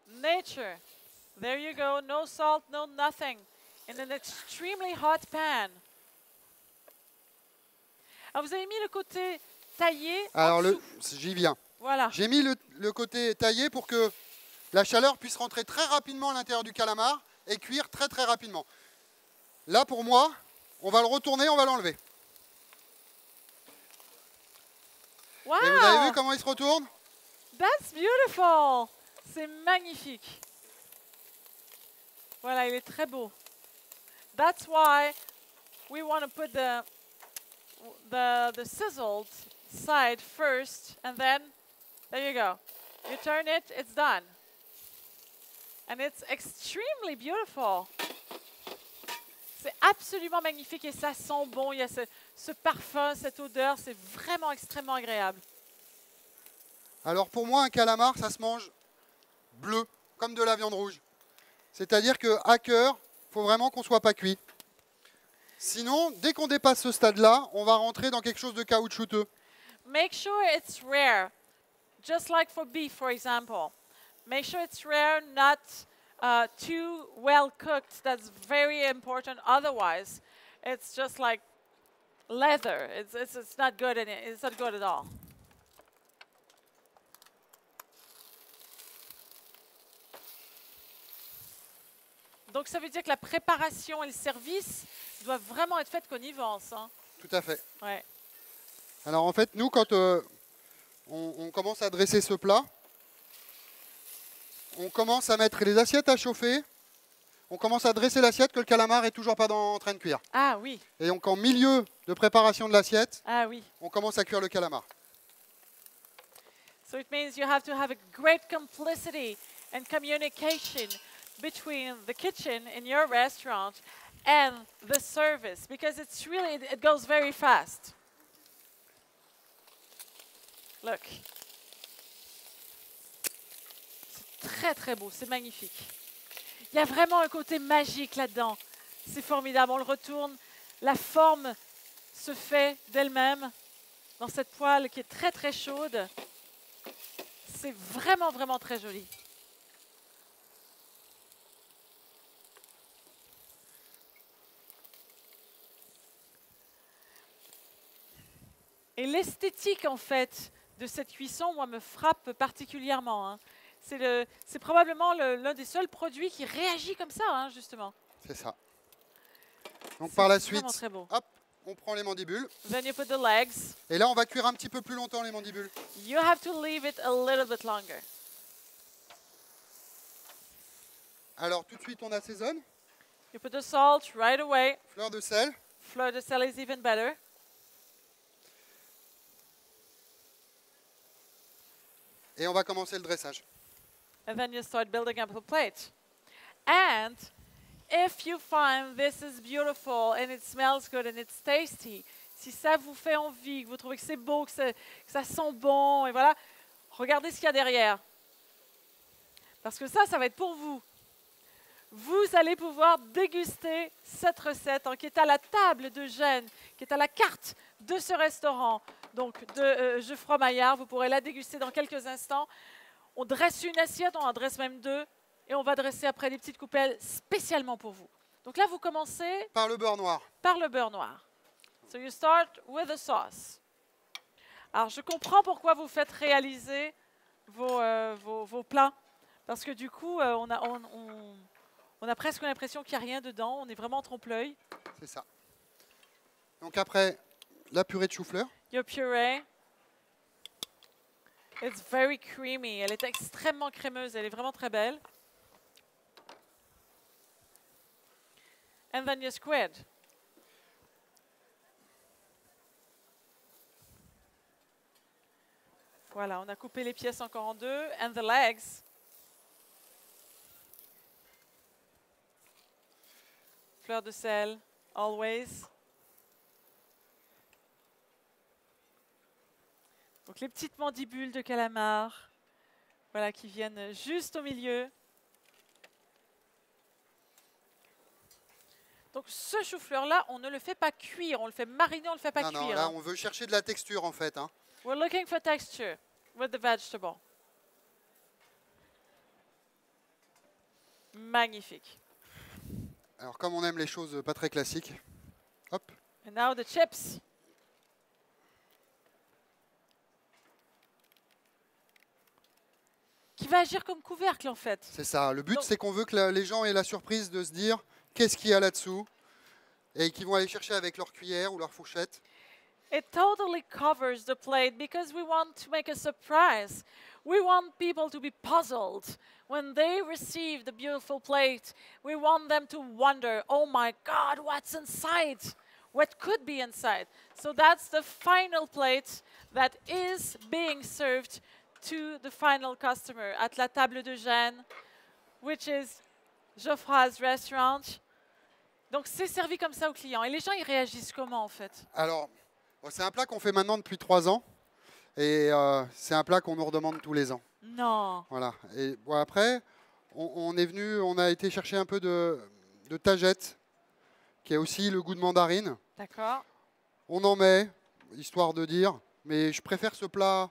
Nature. There you go. No salt, no nothing. In an extremely hot pan. Alors, vous avez mis le côté taillé. en Alors, dessous. j'y viens. Voilà. J'ai mis le côté taillé pour que la chaleur puisse rentrer très rapidement à l'intérieur du calamar et cuire très très rapidement. Là, pour moi, on va le retourner, on va l'enlever. Wow. Et vous avez vu comment il se retourne? That's beautiful. C'est magnifique. Voilà, il est très beau. That's why we want to put the sizzled side first, and then there you go. You turn it, it's done. And it's extremely beautiful. C'est absolument magnifique et ça sent bon. Il y a ce parfum, cette odeur, c'est vraiment extrêmement agréable. Alors pour moi, un calamar, ça se mange bleu, comme de la viande rouge. C'est-à-dire qu'à cœur, il faut vraiment qu'on ne soit pas cuit. Sinon, dès qu'on dépasse ce stade-là, on va rentrer dans quelque chose de caoutchouteux. Make sure it's rare, just like for beef, for example. Make sure it's rare, not too well cooked. That's very important. Otherwise, it's just like leather. It's not good. It's not good at all. Donc ça veut dire que la préparation et le service doivent vraiment être faits connivence. Hein. Tout à fait. Ouais. Alors en fait, nous, quand on commence à dresser ce plat, on commence à mettre les assiettes à chauffer, on commence à dresser l'assiette que le calamar est toujours pas en train de cuire. Ah oui, Et donc en milieu de préparation de l'assiette, ah oui. on commence à cuire le calamar. So it means you have to have a great complicity and communication between the kitchen in your restaurant and the service, because it's really, it goes very fast. Look. C'est très très beau, c'est magnifique. Il y a vraiment un côté magique là-dedans. C'est formidable, on le retourne, la forme se fait d'elle-même dans cette poêle qui est très très chaude. c'est vraiment, vraiment très joli. Et l'esthétique, en fait, de cette cuisson, moi, me frappe particulièrement. Hein. C'est probablement l'un des seuls produits qui réagit comme ça, hein, justement. C'est ça. Donc C'est par la vraiment suite, très beau. hop, on prend les mandibules. Then you put the legs. Et là, on va cuire un petit peu plus longtemps les mandibules. You have to leave it a little bit longer. Alors tout de suite, on assaisonne. You put the salt right away. Fleur de sel. Fleur de sel is even better. Et on va commencer le dressage. And then you start building up the plate. And if you find this is beautiful and it smells good and it's tasty, si ça vous fait envie, que vous trouvez que c'est beau, que ça sent bon, et voilà, regardez ce qu'il y a derrière. Parce que ça va être pour vous. Vous allez pouvoir déguster cette recette qui est à la table de Gênes, qui est à la carte de ce restaurant, donc de Geoffroy Maillard. Vous pourrez la déguster dans quelques instants. On dresse une assiette, on en dresse même deux, et on va dresser après des petites coupelles spécialement pour vous. Donc là, vous commencez par le beurre noir. Par le beurre noir. So you start with the sauce. Alors, je comprends pourquoi vous faites réaliser vos plats, parce que du coup, on a presque l'impression qu'il n'y a rien dedans. On est vraiment en trompe-l'œil. C'est ça. Donc après, la purée de chou-fleur. Your puree. It's very creamy. Elle est extrêmement crémeuse. Elle est vraiment très belle. And then your squid. Voilà, on a coupé les pièces encore en deux. And the legs. Fleur de sel, always. Donc les petites mandibules de calamar, voilà, qui viennent juste au milieu. Donc ce chou-fleur-là, on ne le fait pas cuire, on le fait mariner, on ne le fait pas cuire. Non, là, on veut chercher de la texture en fait. Hein. We're looking for texture with the vegetable. Magnifique. Alors comme on aime les choses pas très classiques, hop. And now the chips. Qui va agir comme couvercle en fait. C'est ça. Le but, c'est qu'on veut que les gens aient la surprise de se dire qu'est-ce qu'il y a là-dessous et qu'ils vont aller chercher avec leur cuillère ou leur fourchette. It totally covers the plate because we want to make a surprise. We want people to be puzzled. When they receive the beautiful plate, we want them to wonder, oh my God, what's inside? What could be inside? So that's the final plate that is being served to the final customer at la table de Gênes, which is Geoffroy's restaurant. Donc c'est servi comme ça aux clients. Et les gens, ils réagissent comment en fait? Alors, c'est un plat qu'on fait maintenant depuis 3 ans. Et c'est un plat qu'on nous redemande tous les ans. Non. Voilà. Et bon, après, on est venu, on a été chercher un peu de tagette, qui a aussi le goût de mandarine. D'accord. On en met, histoire de dire, mais je préfère ce plat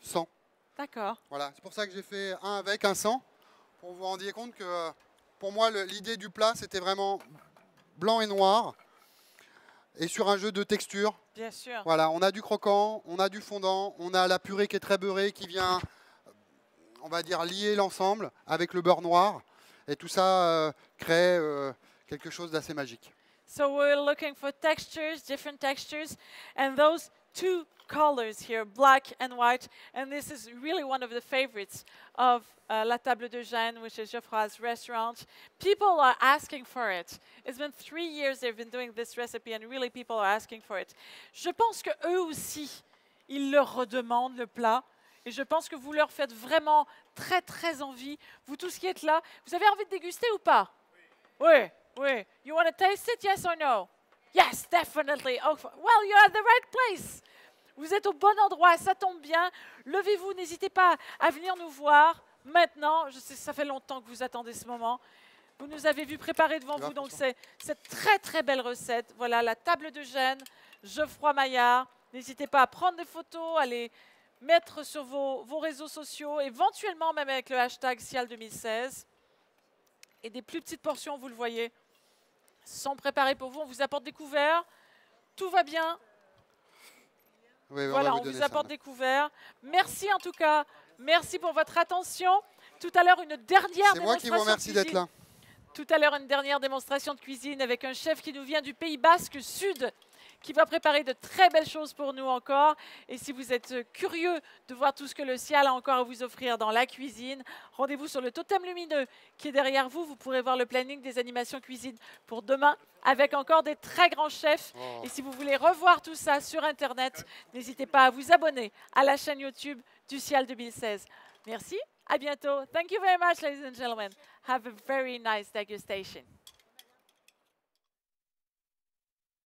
sans. D'accord. Voilà. C'est pour ça que j'ai fait un avec, un sans, pour vous rendiez compte que pour moi, l'idée du plat, c'était vraiment blanc et noir, et sur un jeu de texture. Bien sûr. Voilà, on a du croquant, on a du fondant, on a la purée qui est très beurrée, qui vient, on va dire, lier l'ensemble avec le beurre noir. Et tout ça crée quelque chose d'assez magique. So we're looking for textures, different textures, and those two colors here, black and white, and this is really one of the favorites of La Table de Gênes, which is Geoffroy's restaurant. People are asking for it. It's been 3 years they've been doing this recipe, and really people are asking for it. Je pense que eux aussi, ils leur redemandent le plat, et je pense que vous leur faites vraiment très très envie. Vous tous qui êtes là, vous avez envie de déguster ou pas? Oui. Oui. You want to taste it, yes or no? Yes, definitely. Oh, well, you're at the right place. Vous êtes au bon endroit, ça tombe bien. Levez-vous, n'hésitez pas à venir nous voir. Maintenant, je sais que ça fait longtemps que vous attendez ce moment. Vous nous avez vu préparer devant vous, donc c'est cette très très belle recette. Voilà, la table de Gênes, Geoffroy Maillard. N'hésitez pas à prendre des photos, à les mettre sur vos réseaux sociaux, éventuellement même avec le hashtag Cial 2016. Et des plus petites portions, vous le voyez, sont préparées pour vous. On vous apporte des couverts. Tout va bien. Oui, Voilà, on vous apporte des couverts. Merci en tout cas. Merci pour votre attention. Tout à l'heure, une dernière C'est moi qui vous remercie d'être là. Tout à l'heure, une dernière démonstration de cuisine avec un chef qui nous vient du Pays Basque Sud, qui va préparer de très belles choses pour nous encore. Et si vous êtes curieux de voir tout ce que le Cial a encore à vous offrir dans la cuisine, rendez-vous sur le totem lumineux qui est derrière vous. Vous pourrez voir le planning des animations cuisine pour demain avec encore des très grands chefs. Oh. Et si vous voulez revoir tout ça sur Internet, n'hésitez pas à vous abonner à la chaîne YouTube du Cial 2016. Merci, à bientôt. Thank you very much, ladies and gentlemen. Have a very nice degustation.